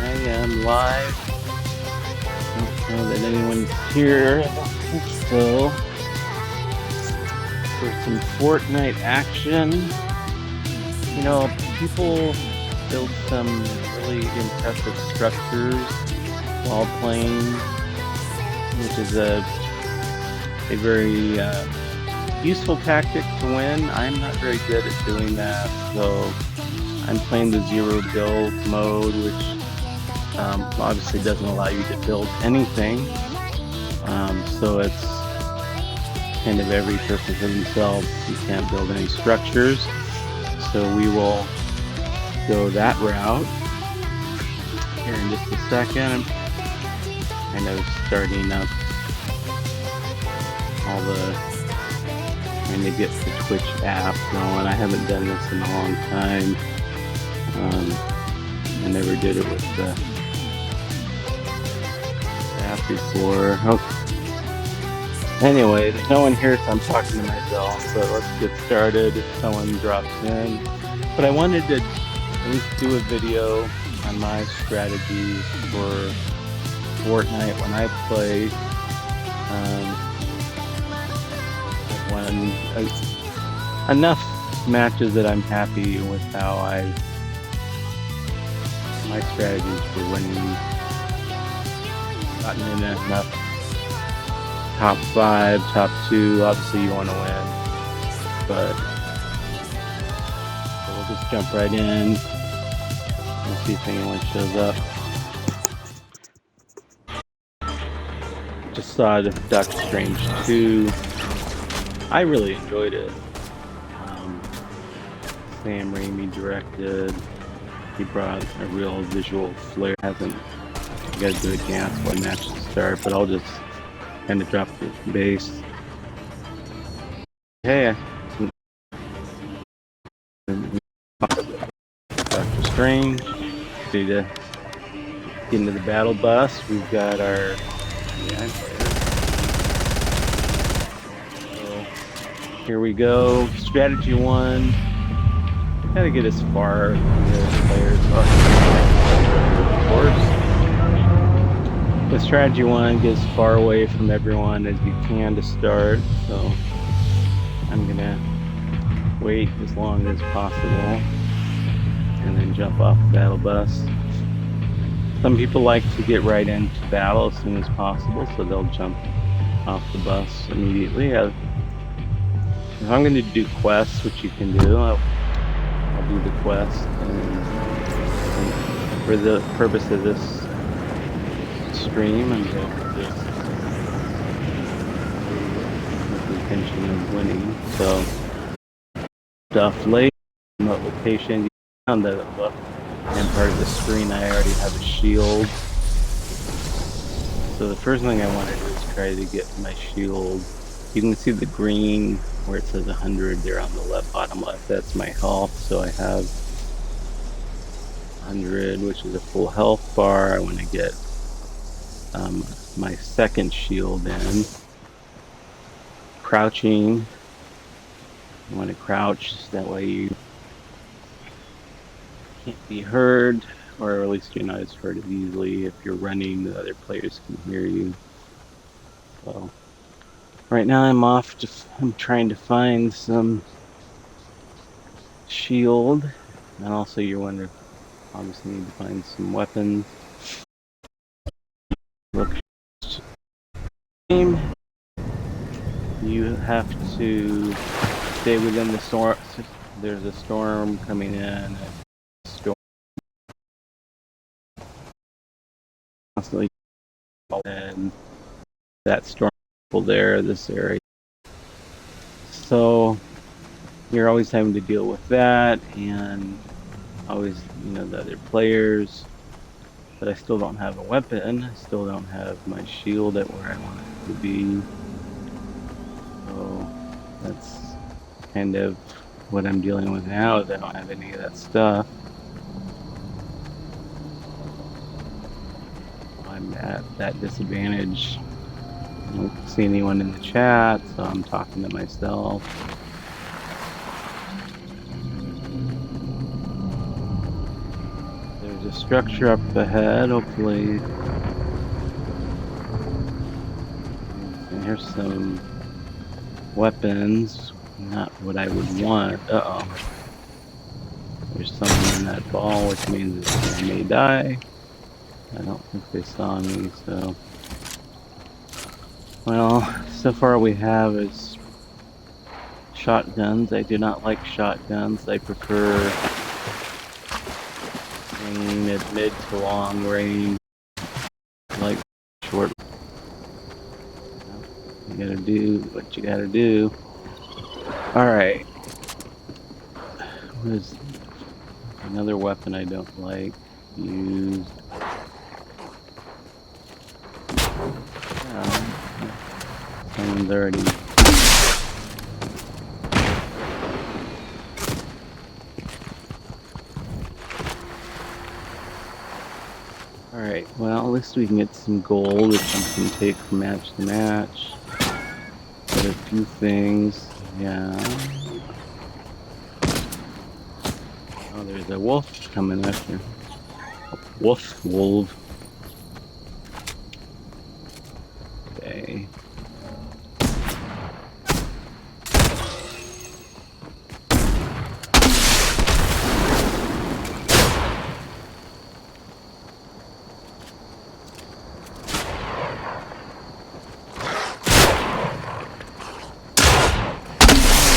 I am live. Don't know that anyone's here. I don't think so. For some Fortnite action. You know, people build some really impressive structures while playing, which is a very useful tactic to win. I'm not very good at doing that, so I'm playing the zero build mode, which obviously doesn't allow you to build anything. So it's kind of every person for themselves. You can't build any structures. So we will go that route here in just a second. I'm kind of starting up all trying to get the Twitch app going. I haven't done this in a long time. I never did it with the app before. Okay. Anyway, there's no one here, so I'm talking to myself. So let's get started if someone drops in. But I wanted to at least do a video on my strategies for Fortnite when I play. I've won enough matches that I'm happy with how my strategies for winning. Gotten in enough top 5, top 2. Obviously you want to win, but so we'll just jump right in and see if anyone shows up. Just saw Doctor Strange 2. I really enjoyed it. Sam Raimi directed. He brought a real visual flair. Hasn't got to do a dance when matches start, but I'll just kind of drop the bass. Hey, Doctor Strange. Ready to get into the battle bus. We've got our so here we go. Strategy 1. Gotta get as far as the players of course. The strategy 1, get as far away from everyone as you can to start, so I'm gonna wait as long as possible and then jump off the battle bus. Some people like to get right into battle as soon as possible, so they'll jump off the bus immediately. If I'm going to do quests, which you can do, I'll do the quest. And for the purpose of this stream, I'm going to do with the intention of winning. So, stuff late, remote location. On the left-hand part of the screen, I already have a shield. So the first thing I want to do is try to get my shield. You can see the green where it says 100 there on the left, bottom left. That's my health. So I have 100, which is a full health bar. I want to get my second shield in. Crouching. You want to crouch, that way you can't be heard, or at least you're not as heard as easily. If you're running, the other players can hear you. So right now I'm trying to find some shield, and also you obviously need to find some weapons. Look, you have to stay within the storm. There's a storm coming in. Constantly, and that storm there, this area. So you're always having to deal with that, and always, the other players. But I still don't have a weapon. I still don't have my shield at where I want it to be. So that's kind of what I'm dealing with now, is I don't have any of that stuff. I'm at that disadvantage. I don't see anyone in the chat, so I'm talking to myself. There's a structure up ahead, hopefully. And here's some weapons. Not what I would want. Uh-oh. There's someone in that ball, which means I may die. I don't think they saw me, so... Well, so far we have is shotguns. I do not like shotguns. I prefer aim at mid to long range, like short. You gotta do what you gotta do. Alright. What is another weapon I don't like? Used. Someone's already. Alright, well, at least we can get some gold, which we can take from match to match. Got a few things, yeah. Oh, there's a wolf coming after. Wolf. Okay.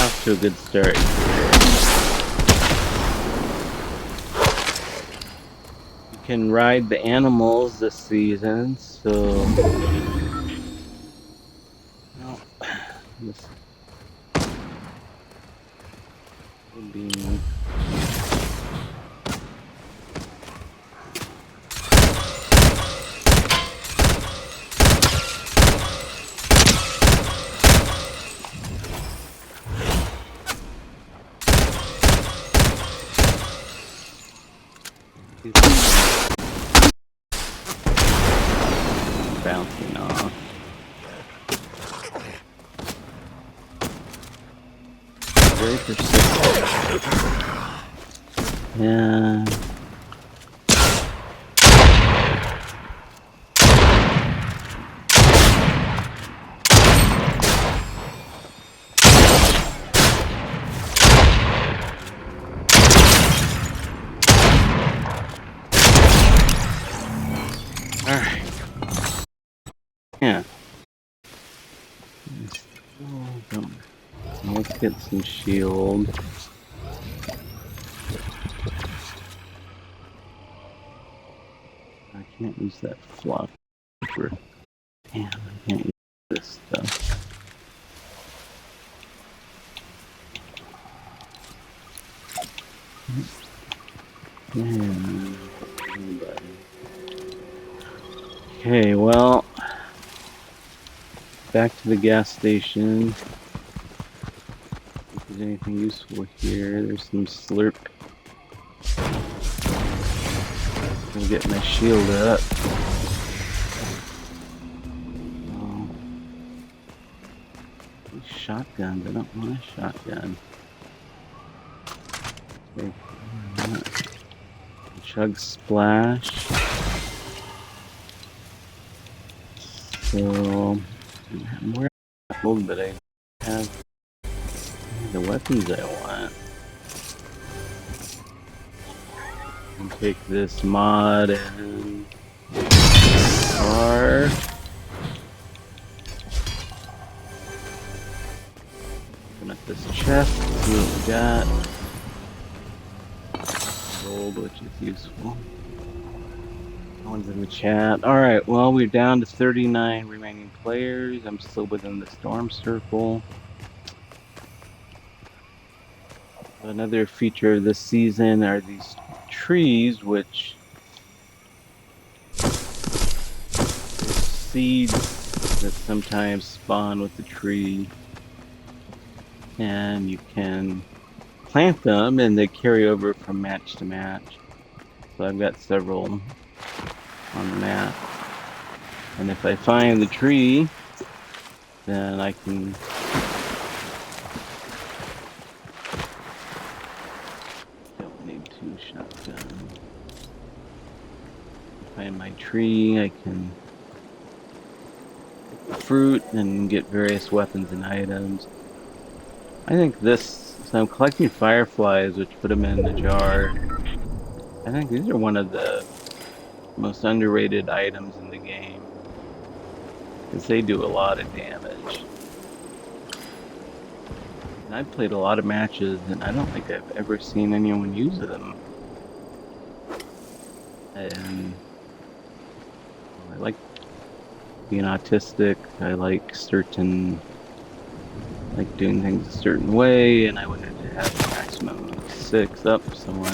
Off to a good start. You can ride the animals this season, so well, this would be bouncing off. Very persistent. Yeah. Alright. Yeah. Let's get some shield. I can't use that fluff. Damn, I can't use this stuff. Yeah. Okay, well, back to the gas station. If there's anything useful here, there's some slurp. I'll get my shield up. Oh. These shotguns, I don't want a shotgun. Okay. Chug splash. So, where but I have the weapons I want. I'll take this mod and car. Open up this chest, see what we got. Gold, which is useful. No one's in the chat. Alright, well, we're down to 39 remaining players. I'm still within the storm circle. Another feature of this season are these trees, which seeds that sometimes spawn with the tree, and you can plant them and they carry over from match to match. So I've got several on the map, and if I find the tree, then I can don't need two shotguns. find my tree, I can pick the fruit and get various weapons and items. I think so I'm collecting fireflies, which put them in a jar. I think these are one of the most underrated items in the game, because they do a lot of damage. And I've played a lot of matches, and I don't think I've ever seen anyone use them. And I like being autistic. I like doing things a certain way, and I wanted to have a maximum of 6 up. Someone.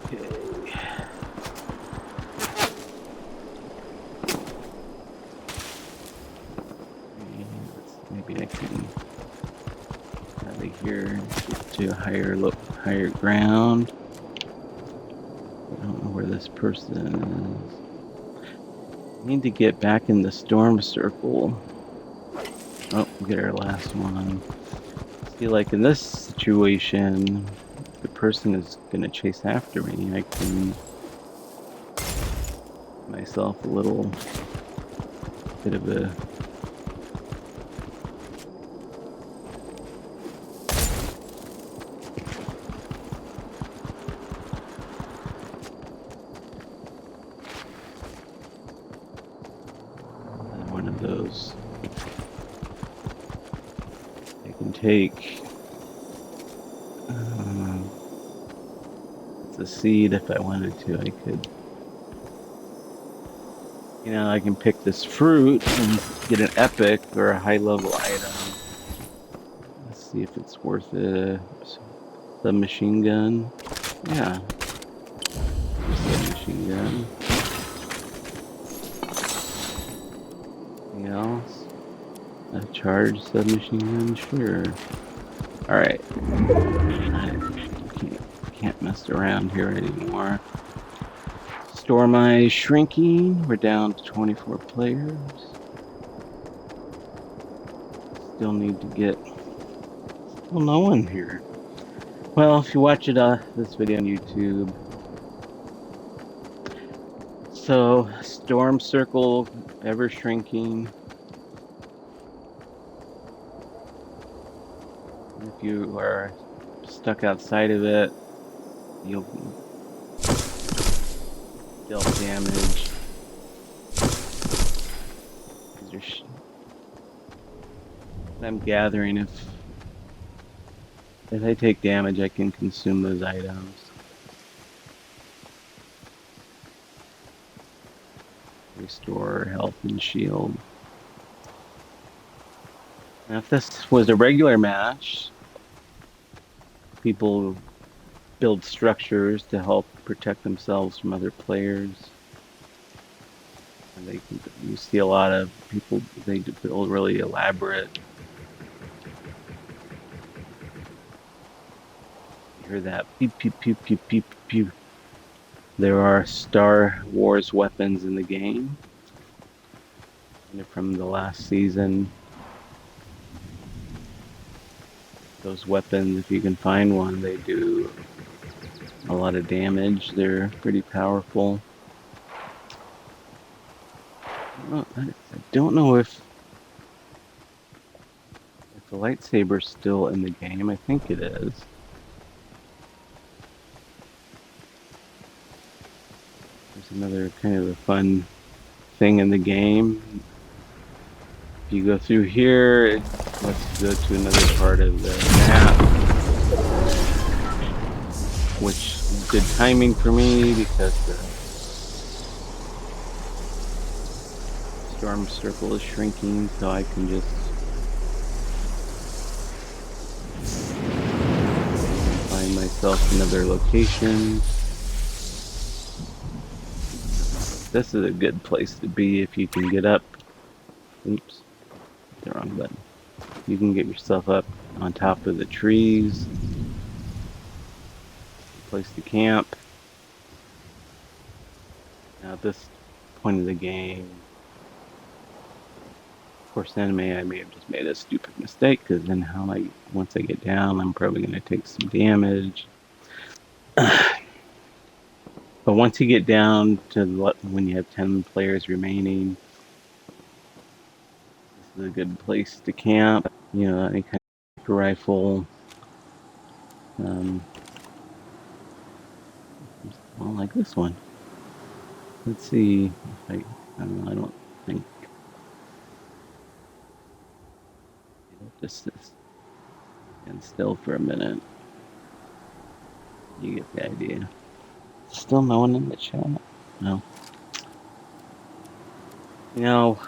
Okay. Maybe I can have it here to higher ground. I don't know where this person is. I need to get back in the storm circle. Oh, get our last one. See, like in this situation, the person is gonna chase after me. I can myself a little bit of a one of those. I can take it's a seed if I wanted to. I could, I can pick this fruit and get an epic or a high level item. Let's see if it's worth it. Submachine gun. Yeah. Submachine gun. Anything else? A charged submachine gun? Sure. Alright. I can't mess around here anymore. Store my shrinking. We're down to 24 players. Still need to get... Well, no one here. Well, if you watch this video on YouTube. So, storm circle, ever shrinking. If you are stuck outside of it, you'll deal damage. I'm gathering if I take damage, I can consume those items. Restore health and shield. Now, if this was a regular match, people build structures to help protect themselves from other players. And you see a lot of people, they build really elaborate. You hear that pew pew pew pew pew pew. There are Star Wars weapons in the game. And from the last season. Those weapons, if you can find one, they do a lot of damage. They're pretty powerful. I don't know if the lightsaber's still in the game. I think it is. There's another kind of a fun thing in the game. If you go through here, let's go to another part of the map, which is good timing for me because the storm circle is shrinking, so I can just find myself another location. This is a good place to be if you can get up. Oops, the wrong button. You can get yourself up on top of the trees. Place to camp. Now at this point of the game, of course, I may have just made a stupid mistake, because then once I get down, I'm probably going to take some damage. But once you get down to when you have 10 players remaining, this is a good place to camp. You know, any kind of rifle. Well, like this one. Let's see if I don't know, I don't think just stand still for a minute. You get the idea. Still no one in the chat? No. You know,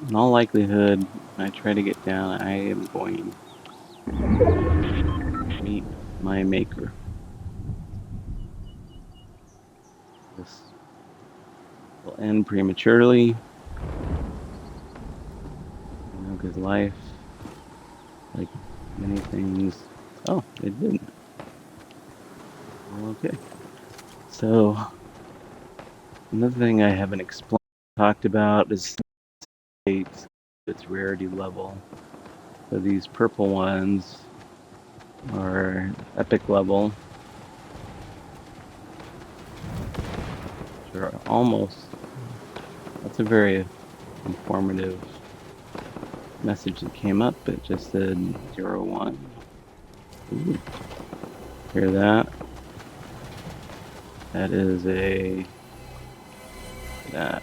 in all likelihood, when I try to get down, I am going to meet my maker. This will end prematurely, you know, because life, like many things. Oh, it didn't. Okay. So, another thing I haven't talked about is its rarity level. So these purple ones are epic level, which are almost. That's a very informative message that came up. It just said 01. Ooh, hear that? That is a. That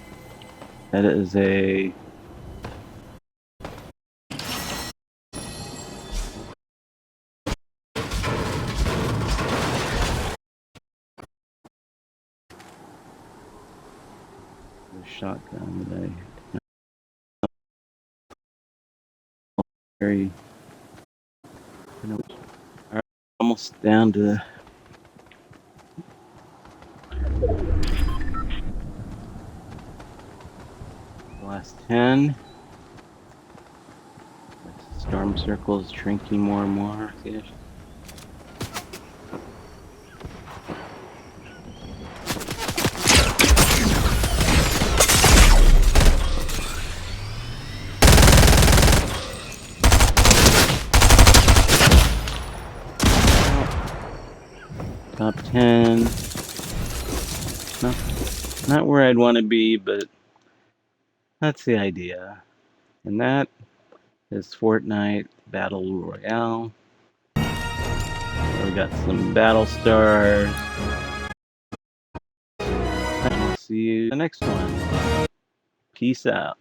is a. Shotgun that I very. Almost down to the last 10. Storm circle is shrinking more and more. See, top 10. Not where I'd want to be, but that's the idea. And that is Fortnite Battle Royale. We got some battle stars. And I'll see you in the next one. Peace out.